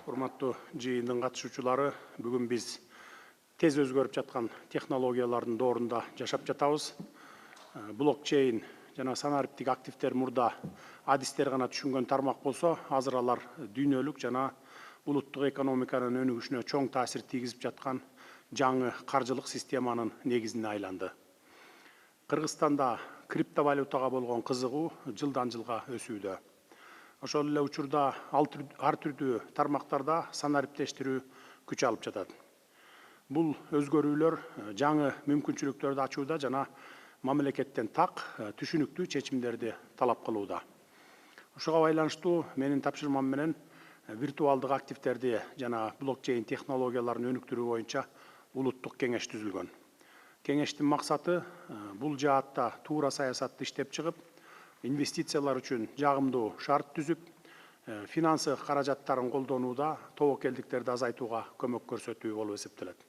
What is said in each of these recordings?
урматтуу жыйындын катышуучулары, бүгүн биз тез өзгөрүп жаткан технологиялардын доорунда жашап жатабыз. Блокчейн жана санариптик активдер мурда адистер гана түшүнгөн тармак болсо, азыр алар дүйнөлүк жана улуттук экономиканын өнүгүшүнө чоң таасир тийгизип жаткан жаңы каржылык системанын негизине айланды. Кыргызстанда криптовалютага болгон кызыгуу жылдан жылга өсүүдө. Ошол эле учурда ар түрдүү тармактарда санариптештирүү күч алып жатат. Бул өзгөрүүлөр жаңы мүмкүнчүлүктөрдү ачууда жана мамлекеттен так, түшүнүктүү чечимдерди талап кылууда. Ошого байланыштуу менин тапшырмам менен виртуалдык активдерди жана блокчейн технологияларын өнүктүрүү боюнча улуттук кеңеш түзүлгөн. Кеңештин максаты бул жаатта туура саясатты иштеп чыгып, инвестициялар үчүн жагымдуу шарт түзүп, финансы каражаттарын колдонууда тобокелдиктерди азайтууга көмөк көрсөтүү болуп эсептелет.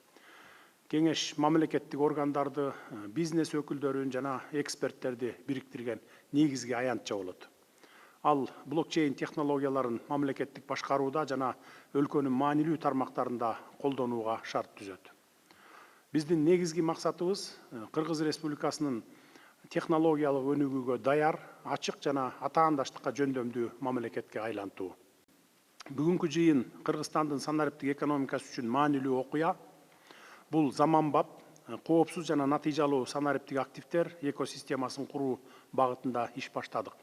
Кеңеш мамлекеттик органдарды, бизнес өкүлдөрүн жана эксперттерди бириктирген негизги аянтча болот. Ал блокчейн технологияларын мамлекеттик башкарууда жана өлкөнүн маанилүү тармактарында колдонууга шарт түзөт. Биздин негизги максатыбыз Кыргыз Республикасынын технологиялык өнүгүүгө даяр, ачык жана атаандаштыкка жөндөмдүү мамлекетке айлантуу. Бүгүнкү жыйын Кыргызстандын санариптик экономикасы үчүн маанилүү окуя. Бул заманбап, коопсуз жана натыйжалуу санариптик активдер экосистемасын куруу багытында иш баштадык.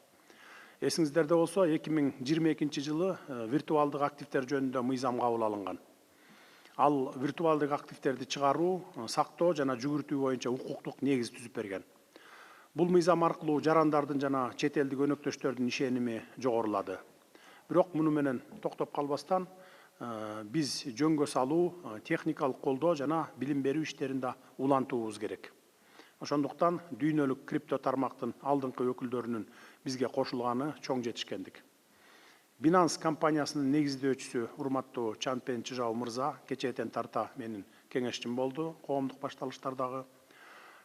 Эсиңиздерде болсо, 2022 жылы виртуалдык активдер жөнүндө мыйзам кабыл алынган. Ал виртуалдык активдерди чыгаруу, сактоо жана жүгүртүү боюнча укуктук негиз түзүп берген. Бул мыйзам аркылуу жарандардын жана чет элдик өнөктөштөрдүн ишеними жогорулады. Бирок муну менен токтоп калбастан, биз жөнгө салуу, техникалык колдоо жана билим берүү иштеринде улантуубуз керек. Ошондуктан дүйнөлүк крипто тармактын алдыңкы өкүлдөрүнүн бизге кошулганы чоң жетишкендик. Binance компаниясынын негиздөөчүсү урматтуу Чанпен Чжао мырза кечээден тарта менин кеңешчим болду, коомдук башталыштардагы.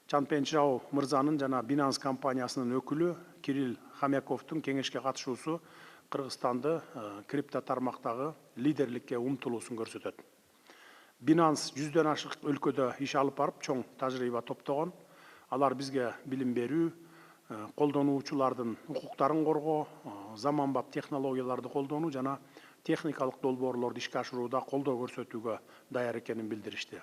Чанпен Чжао мырзанын жана Binance компаниясынын өкүлү Кирилл Хомяковдун кеңешке катышуусу Кыргызстанды крипто тармактагы лидерликке умтулуусун көрсөтөт. Binance 100дөн ашык өлкөдө иш алып барып, чоң тажрыйба топтогон. Алар бизге билим берүү, колдонуучулардын укуктарын коргоо, заманбап технологияларды колдонуу жана техникалык долбоорлорду ишке ашырууда колдоо көрсөтүүгө даяр экенин билдиришти.